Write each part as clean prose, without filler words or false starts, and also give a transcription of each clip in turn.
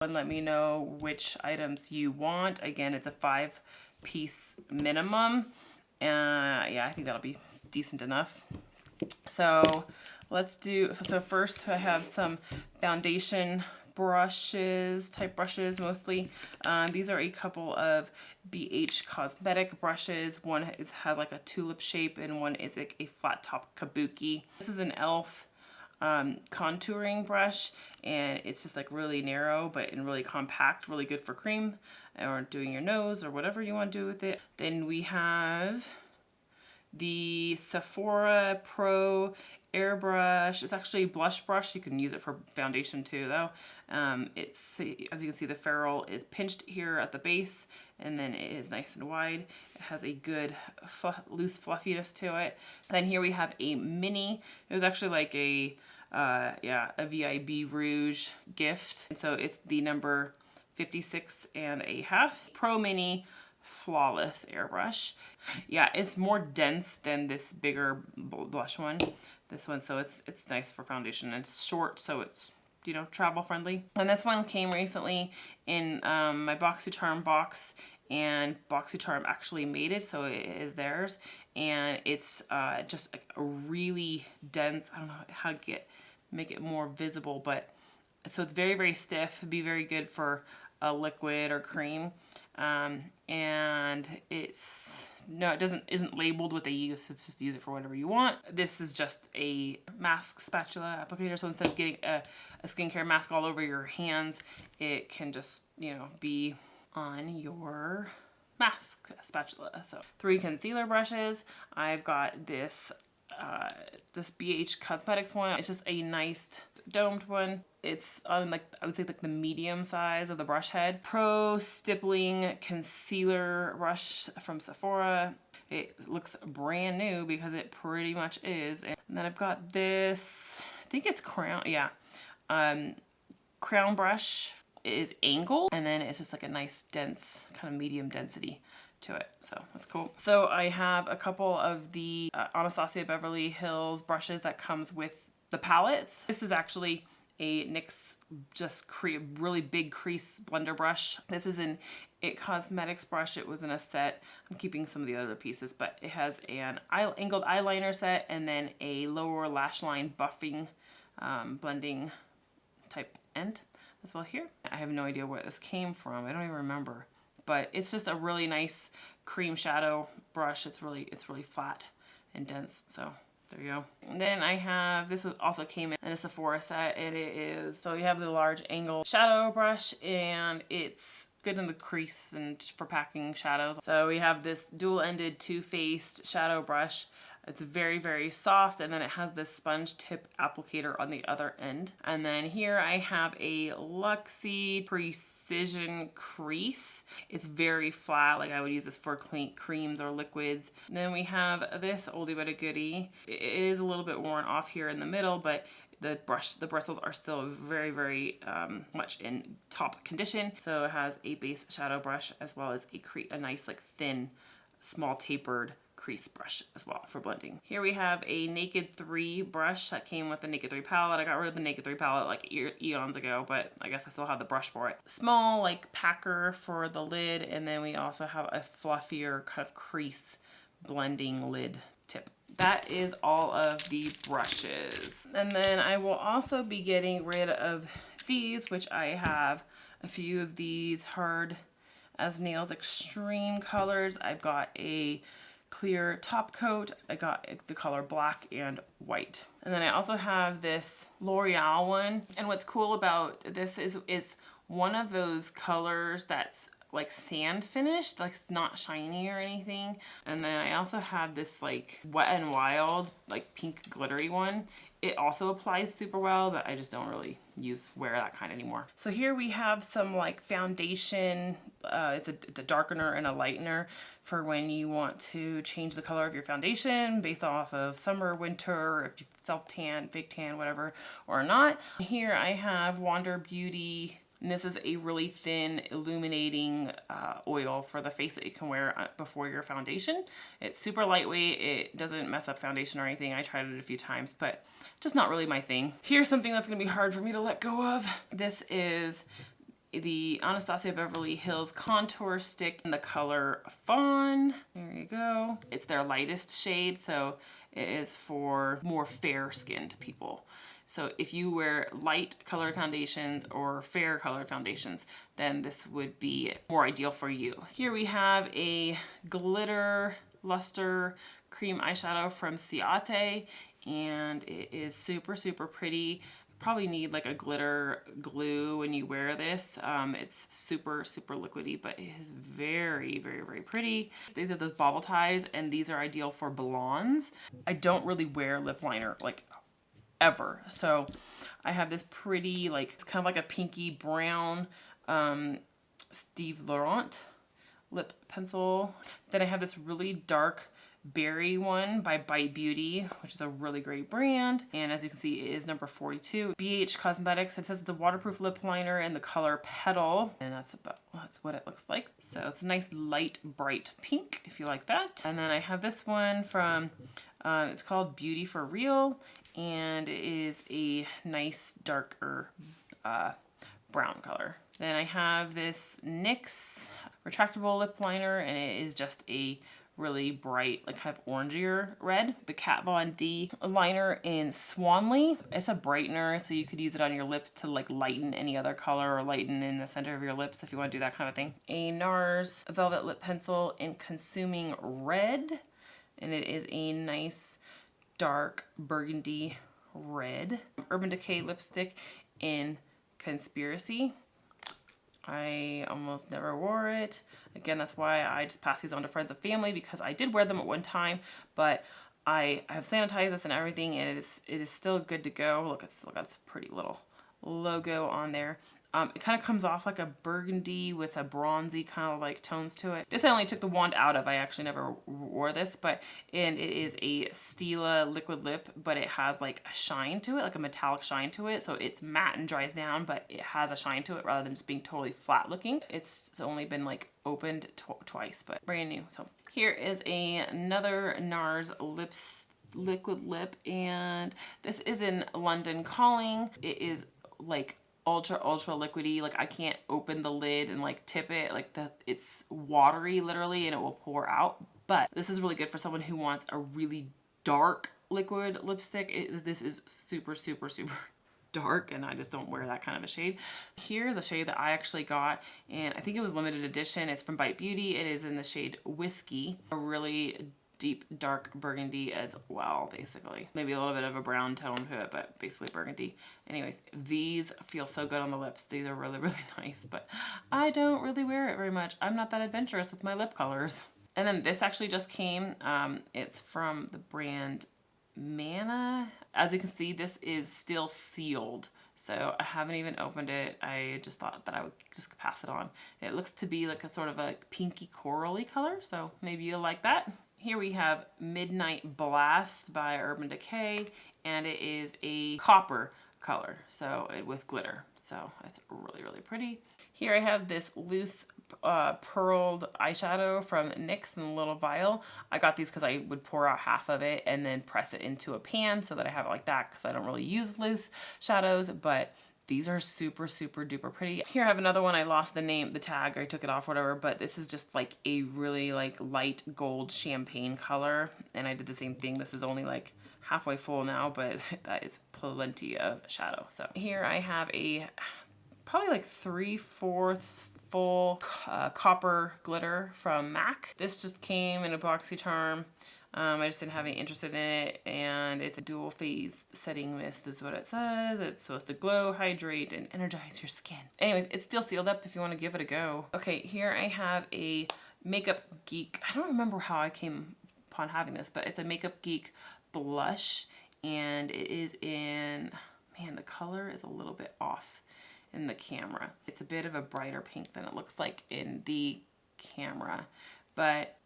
And let me know which items you want. Again, it's a 5-piece minimum. Yeah, I think that'll be decent enough. So let's do, so first I have some foundation brushes, type brushes mostly. These are a couple of BH Cosmetic brushes. One has like a tulip shape and one is like a flat top kabuki. This is an e.l.f. Contouring brush, and it's just like really narrow but and really compact, really good for cream or doing your nose or whatever you want to do with it. Then we have the Sephora Pro Airbrush. It's actually a blush brush. You can use it for foundation too though. It's, as you can see, the ferrule is pinched here at the base and then it is nice and wide. It has a good loose fluffiness to it. Then here we have a mini. It was actually like a VIB Rouge gift. And so it's the number 56.5 Pro Mini Flawless Airbrush. Yeah, it's more dense than this bigger blush one. This one, so it's nice for foundation. It's short, so it's, you know, travel friendly. And this one came recently in my BoxyCharm box, and BoxyCharm actually made it, so it is theirs. And it's just a really dense, I don't know how to make it more visible, but so it's very, very stiff. It'd be very good for a liquid or cream. And it's, no, it isn't labeled with a use. It's just use it for whatever you want. This is just a mask spatula applicator. So instead of getting a skincare mask all over your hands, it can just, you know, be on your mask spatula. So 3 concealer brushes. I've got this BH Cosmetics one. It's just a nice domed one. It's on, like, I would say like the medium size of the brush head. Pro Stippling Concealer Brush from Sephora. It looks brand new because it pretty much is. And then I've got this, I think it's Crown, yeah. Crown brush. It is angled, and then it's just like a nice dense, kind of medium density to it, so that's cool. So I have a couple of the Anastasia Beverly Hills brushes that comes with the palettes. This is actually a NYX just really big crease blender brush. This is an IT Cosmetics brush. It was in a set. I'm keeping some of the other pieces, but it has an angled eyeliner set and then a lower lash line buffing blending type end as well here. I have no idea where this came from. I don't even remember. But it's just a really nice cream shadow brush. It's really flat and dense. So there you go. And then I have, this also came in a Sephora set, and it is, so you have the large angle shadow brush, and it's good in the crease and for packing shadows. So we have this dual-ended two-faced shadow brush. It's very, very soft, and then it has this sponge tip applicator on the other end. And then here I have a Luxie Precision Crease. It's very flat, like I would use this for clean creams or liquids. And then we have this oldie but a goodie. It is a little bit worn off here in the middle, but the bristles are still very, very much in top condition. So it has a base shadow brush as well as a nice, like, thin, small tapered crease brush as well for blending. Here we have a Naked 3 brush that came with the Naked 3 palette. I got rid of the Naked 3 palette like eons ago, but I guess I still have the brush for it. Small, like, packer for the lid, and then we also have a fluffier kind of crease blending lid tip. That is all of the brushes. And then I will also be getting rid of these, which I have a few of these Hard as Nails Extreme colors. I've got a clear top coat. I got the color black and white. And then I also have this L'Oreal one. And what's cool about this is one of those colors that's like sand finished, like it's not shiny or anything. And then I also have this like Wet n Wild, like pink glittery one. It also applies super well, but I just don't really wear that kind anymore. So here we have some like foundation. It's a darkener and a lightener for when you want to change the color of your foundation based off of summer, winter, if you self-tan, fake tan, whatever, or not. Here I have Wander Beauty. And this is a really thin illuminating oil for the face that you can wear before your foundation. It's super lightweight. It doesn't mess up foundation or anything. I tried it a few times, but just not really my thing. Here's something that's gonna be hard for me to let go of. This is the Anastasia Beverly Hills Contour Stick in the color Fawn. There you go. It's their lightest shade, so it is for more fair-skinned people. So if you wear light colored foundations or fair colored foundations, then this would be more ideal for you. Here we have a glitter luster cream eyeshadow from Ciate, and it is super, super pretty. Probably need like a glitter glue when you wear this. It's super, super liquidy, but it is very, very, very pretty. These are those bobble ties, and these are ideal for blondes. I don't really wear lip liner like ever, so I have this pretty, like, it's kind of like a pinky brown Steve Laurent lip pencil. Then I have this really dark berry one by Bite Beauty, which is a really great brand, and as you can see, it is number 42. BH Cosmetics. It says it's a waterproof lip liner in the color Petal, and that's what it looks like. So it's a nice light bright pink if you like that. And then I have this one from it's called Beauty for Real, and it is a nice darker brown color. Then I have this NYX retractable lip liner, and it is just a really bright, like kind of orangier red. The Kat Von D liner in Swanley. It's a brightener, so you could use it on your lips to like lighten any other color or lighten in the center of your lips if you want to do that kind of thing. A NARS Velvet Lip Pencil in Consuming Red, and it is a nice dark burgundy red. Urban Decay lipstick in Conspiracy. I almost never wore it. Again, that's why I just pass these on to friends and family, because I did wear them at one time, but I have sanitized this and everything, and it is still good to go. Look, it's still got its pretty little logo on there. It kind of comes off like a burgundy with a bronzy kind of like tones to it. This I only took the wand out of. I actually never wore this, and it is a Stila liquid lip, but it has like a shine to it, like a metallic shine to it. So it's matte and dries down, but it has a shine to it rather than just being totally flat looking. It's only been like opened twice, but brand new. So here is another NARS liquid lip, and this is in London Calling. It is like ultra liquidy. Like I can't open the lid and like tip it, like it's watery literally, and it will pour out. But this is really good for someone who wants a really dark liquid lipstick. This is super dark, and I just don't wear that kind of a shade. Here's a shade that I actually got, and I think it was limited edition. It's from Bite Beauty. It is in the shade Whiskey, a really deep dark burgundy as well, basically. Maybe a little bit of a brown tone to it, but basically burgundy. Anyways, these feel so good on the lips. These are really nice, but I don't really wear it very much. I'm not that adventurous with my lip colors. And then this actually just came. It's from the brand Mana. As you can see, this is still sealed, so I haven't even opened it. I just thought that I would just pass it on. It looks to be like a sort of a pinky corally color, so maybe you'll like that. Here we have Midnight Blast by Urban Decay, and it is a copper color, so with glitter. So it's really pretty. Here I have this loose pearled eyeshadow from NYX in a little vial. I got these because I would pour out half of it and then press it into a pan so that I have it like that, because I don't really use loose shadows, but these are super duper pretty. Here I have another one. I lost the name, the tag, or I took it off, whatever, but this is just like a really like light gold champagne color, and I did the same thing. This is only like halfway full now, but that is plenty of shadow. So here I have a probably like 3/4 full copper glitter from MAC. This just came in a BoxyCharm. I just didn't have any interest in it, and it's a dual phase setting mist is what it says. It's supposed to glow, hydrate, and energize your skin. Anyways, it's still sealed up if you want to give it a go. Okay, here I have a Makeup Geek. I don't remember how I came upon having this, but it's a Makeup Geek blush, and it is in, man, the color is a little bit off in the camera. It's a bit of a brighter pink than it looks like in the camera, but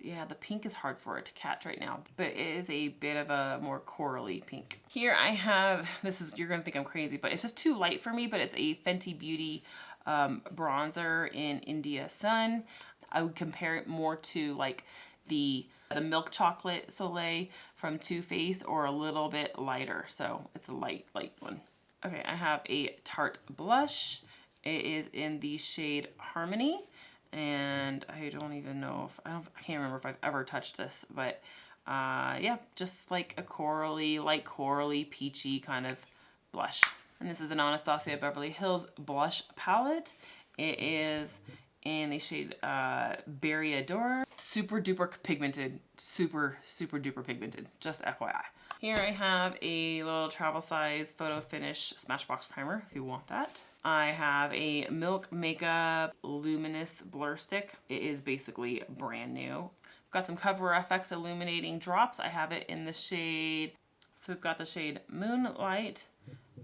yeah, the pink is hard for it to catch right now, but it is a bit of a more corally pink. Here I have, this is, you're gonna think I'm crazy, but it's just too light for me, but it's a Fenty Beauty bronzer in India Sun. I would compare it more to like the Milk Chocolate Soleil from Too Faced, or a little bit lighter, so it's a light one. Okay, I have a Tarte blush, It is in the shade Harmony, and I don't even know if, I can't remember if I've ever touched this, but yeah, just like a corally, light corally, peachy kind of blush. And this is an Anastasia Beverly Hills blush palette. It is in the shade Berry Adore. Super duper pigmented, super duper pigmented, just FYI. Here I have a little travel size photo finish Smashbox primer if you want that. I have a Milk Makeup Luminous Blur Stick. It is basically brand new. I've got some Cover FX illuminating drops. I have it in the shade, so we've got the shade Moonlight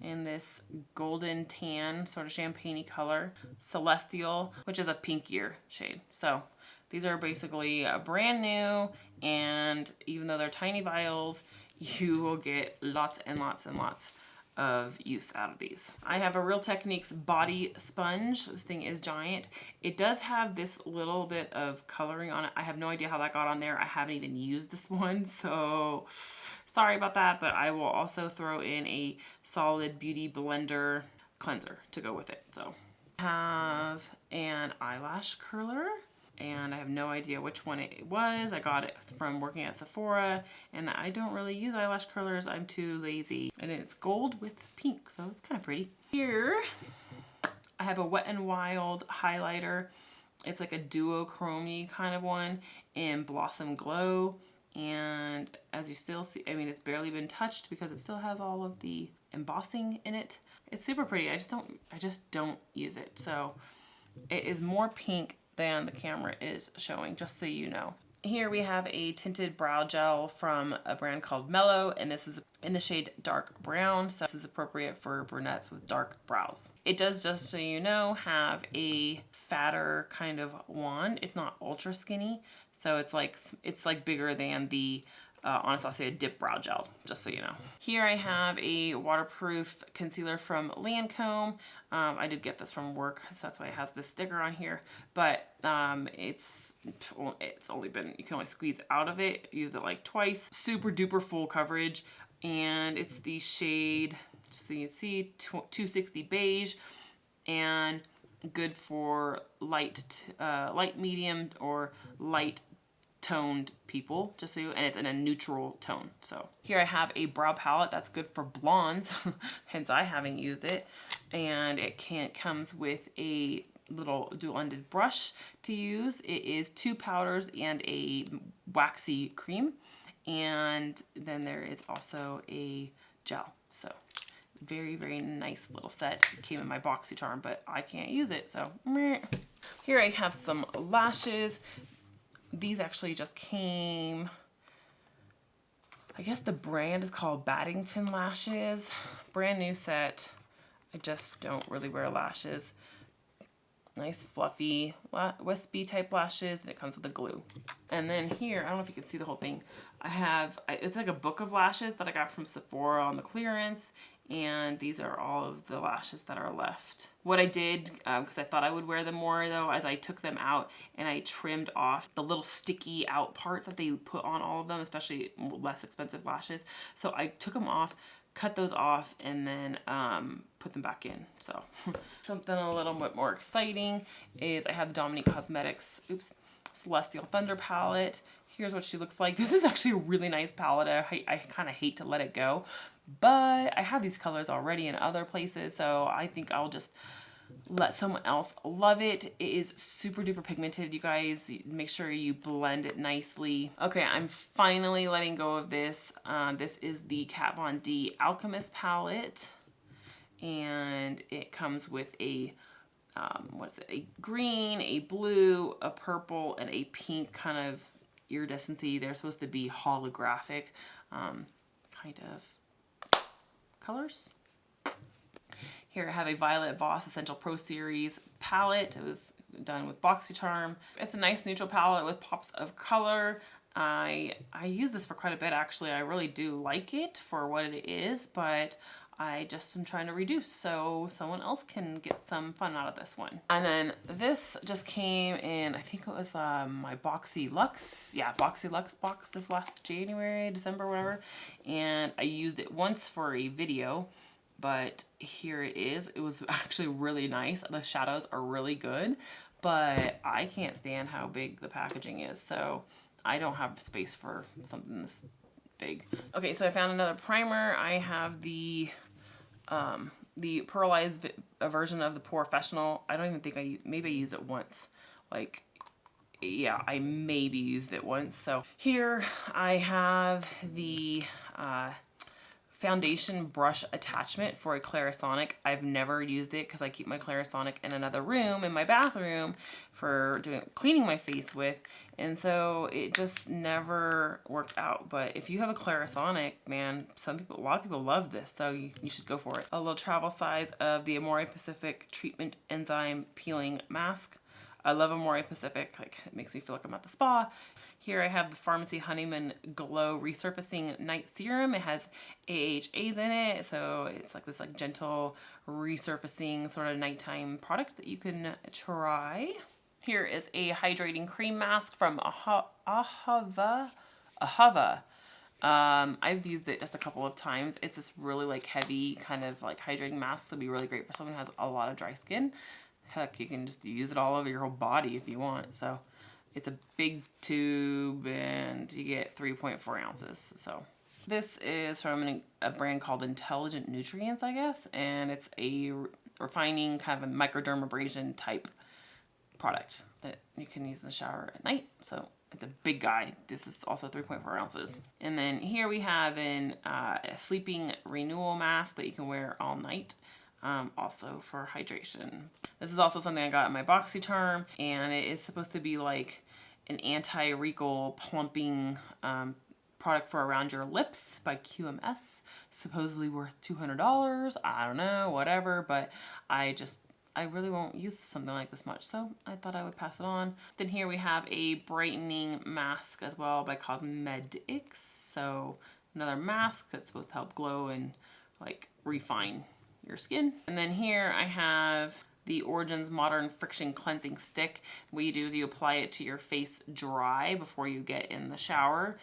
in this golden tan sort of champagne-y color, Celestial, which is a pinkier shade. So these are basically brand new, and even though they're tiny vials, you will get lots and lots and lots of use out of these. I have a Real Techniques body sponge. This thing is giant. It does have this little bit of coloring on it. I have no idea how that got on there. I haven't even used this one, so sorry about that, but I will also throw in a Solid Beauty Blender cleanser to go with it. So I have an eyelash curler, and I have no idea which one it was. I got it from working at Sephora, and I don't really use eyelash curlers. I'm too lazy. And it's gold with pink, so it's kind of pretty. Here, I have a Wet n Wild highlighter. It's like a duochrome kind of one in Blossom Glow. And as you still see, I mean, it's barely been touched because it still has all of the embossing in it. It's super pretty. I just don't use it. So it is more pink than the camera is showing, just so you know. Here we have a tinted brow gel from a brand called Mellow, and this is in the shade Dark Brown, so this is appropriate for brunettes with dark brows. It does, just so you know, have a fatter kind of wand. It's not ultra skinny, so it's like bigger than the Anastasia Dip Brow Gel, just so you know. Here I have a waterproof concealer from Lancome. I did get this from work, so that's why it has this sticker on here, but it's only been, you can only squeeze out of it, use it like twice. Super duper full coverage, and it's the shade, just so you can see, 260 Beige, and good for light medium or light toned people, just so you, and it's in a neutral tone. So here I have a brow palette that's good for blondes, hence I haven't used it, and it comes with a little dual-ended brush to use. It is 2 powders and a waxy cream, and then there is also a gel. So very nice little set. It came in my BoxyCharm, but I can't use it, so meh. Here I have some lashes. These actually just came, I guess the brand is called Baddington Lashes. Brand new set. I just don't really wear lashes. Nice fluffy wispy type lashes, and it comes with a glue. And then here, I don't know if you can see the whole thing, I have, it's like a book of lashes that I got from Sephora on the clearance, and these are all of the lashes that are left. What I did, because I thought I would wear them more though, as I took them out and I trimmed off the little sticky out part that they put on all of them, especially less expensive lashes. So I took them off, cut those off, and then put them back in. So something a little bit more exciting is I have the Dominique Cosmetics, Celestial Thunder palette. Here's what she looks like. This is actually a really nice palette. I kind of hate to let it go, but I have these colors already in other places, so I think I'll just let someone else love it. It is super duper pigmented, you guys. Make sure you blend it nicely. Okay, I'm finally letting go of this. This is the Kat Von D Alchemist palette, and it comes with a what is it? A green, a blue, a purple, and a pink kind of iridescency. They're supposed to be holographic kind of colors. Here I have a Violet Voss Essential Pro Series palette. It was done with BoxyCharm. It's a nice neutral palette with pops of color. I use this for quite a bit actually. I really do like it for what it is, but I just am trying to reduce so someone else can get some fun out of this one. And then this just came in, I think it was my Boxy Luxe. Yeah, Boxy Luxe box this last January, December, whatever. And I used it once for a video, but here it is. It was actually really nice. The shadows are really good, but I can't stand how big the packaging is, so I don't have space for something this big. Okay, so I found another primer. I have the pearlized version of the Professional. I don't even think maybe I used it once. Like, yeah, I maybe used it once. So here I have the foundation brush attachment for a Clarisonic. I've never used it because I keep my Clarisonic in another room in my bathroom for cleaning my face with, and so it just never worked out. But if you have a Clarisonic, man, a lot of people love this, so you should go for it. A little travel size of the Amore Pacific Treatment Enzyme Peeling Mask. I love Amore Pacific, like it makes me feel like I'm at the spa. Here I have the Pharmacy Honeyman Glow Resurfacing Night Serum. It has AHAs in it, so it's like this gentle resurfacing sort of nighttime product that you can try. Here is a hydrating cream mask from Ahava. I've used it just a couple of times. It's this really like heavy kind of like hydrating mask, so it'd be really great for someone who has a lot of dry skin. Heck, you can just use it all over your whole body if you want. So it's a big tube and you get 3.4 ounces. So this is from a brand called Intelligent Nutrients, I guess. And it's a refining kind of a microdermabrasion type product that you can use in the shower at night. So it's a big guy. This is also 3.4 ounces. And then here we have a sleeping renewal mask that you can wear all night. Also for hydration. This is also something I got in my BoxyCharm, and it is supposed to be like an anti-wrinkle plumping product for around your lips by QMS, supposedly worth $200. I don't know, whatever, but I really won't use something like this much, so I thought I would pass it on. Then here we have a brightening mask as well by Cosmetics. So another mask that's supposed to help glow and like refine your skin. And then here I have the Origins Modern Friction Cleansing Stick. What you do is you apply it to your face dry before you get in the shower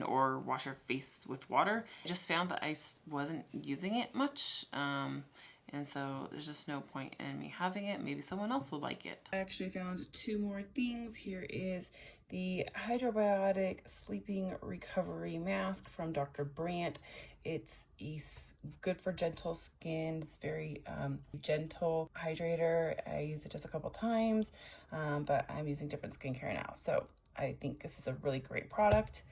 or wash your face with water. I just found that I wasn't using it much. And so there's just no point in me having it. Maybe someone else would like it. I actually found two more things. Here is the Hydrobiotic Sleeping Recovery Mask from Dr. Brandt. It's good for gentle skin. It's very gentle hydrator. I used it just a couple times, but I'm using different skincare now. So I think this is a really great product.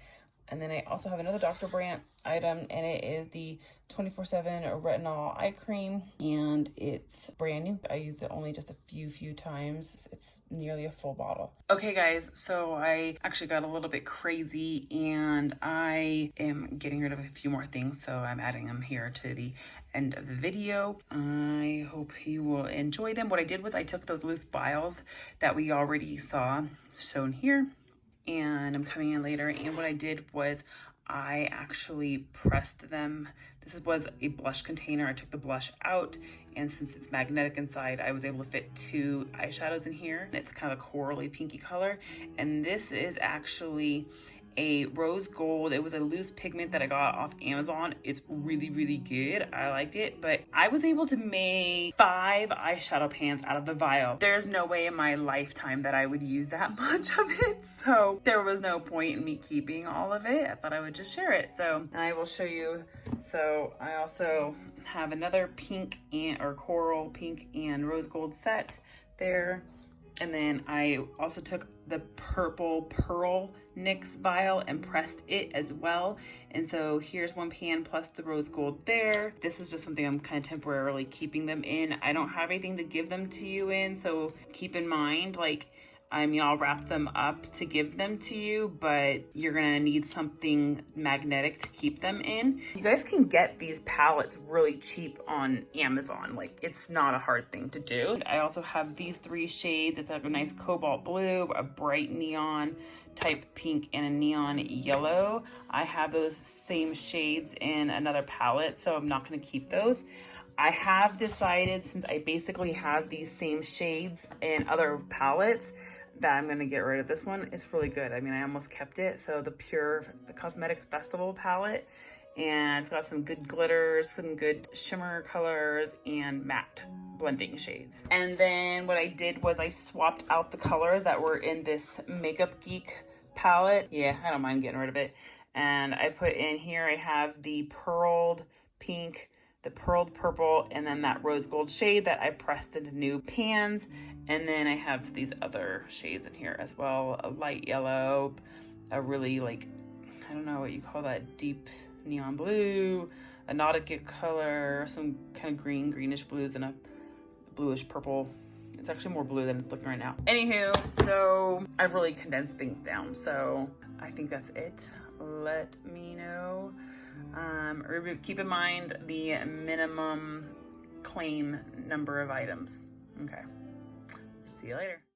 And then I also have another Dr. Brandt item, and it is the 24/7 Retinol Eye Cream, and it's brand new. I used it only just a few times. It's nearly a full bottle. Okay guys, so I actually got a little bit crazy, and I am getting rid of a few more things, so I'm adding them here to the end of the video. I hope you will enjoy them. What I did was I took those loose vials that we already saw shown here, and I'm coming in later, and what I did was I actually pressed them. This was a blush container. I took the blush out, and since it's magnetic inside, I was able to fit 2 eyeshadows in here. It's kind of a corally pinky color, and this is actually a rose gold. It was a loose pigment that I got off Amazon. It's really good. I liked it, but I was able to make 5 eyeshadow pans out of the vial. There's no way in my lifetime that I would use that much of it, so there was no point in me keeping all of it. I thought I would just share it, so I will show you. So I also have another pink or coral pink and rose gold set there. And then I also took the purple Pearl NYX vial and pressed it as well. And so here's 1 pan plus the rose gold there. This is just something I'm kind of temporarily keeping them in. I don't have anything to give them to you in, so keep in mind, like, I'll wrap them up to give them to you, but you're gonna need something magnetic to keep them in. You guys can get these palettes really cheap on Amazon. Like, it's not a hard thing to do. I also have these 3 shades. It's like a nice cobalt blue, a bright neon type pink, and a neon yellow. I have those same shades in another palette, so I'm not gonna keep those. I have decided, since I basically have these same shades in other palettes, that I'm gonna get rid of this one. It's really good. I mean, I almost kept it. So the Pure Cosmetics Festival palette, and it's got some good glitters, some good shimmer colors, and matte blending shades. And then what I did was I swapped out the colors that were in this Makeup Geek palette. Yeah, I don't mind getting rid of it. And I put in here, I have the pearled pink, the pearled purple, and then that rose gold shade that I pressed into new pans. And then I have these other shades in here as well, a light yellow, a really like, I don't know what you call that, deep neon blue, a Nautica color, some kind of greenish blues, and a bluish purple. It's actually more blue than it's looking right now. Anywho, so I've really condensed things down. So I think that's it. Let me know. Keep in mind the minimum claim number of items. Okay. See you later.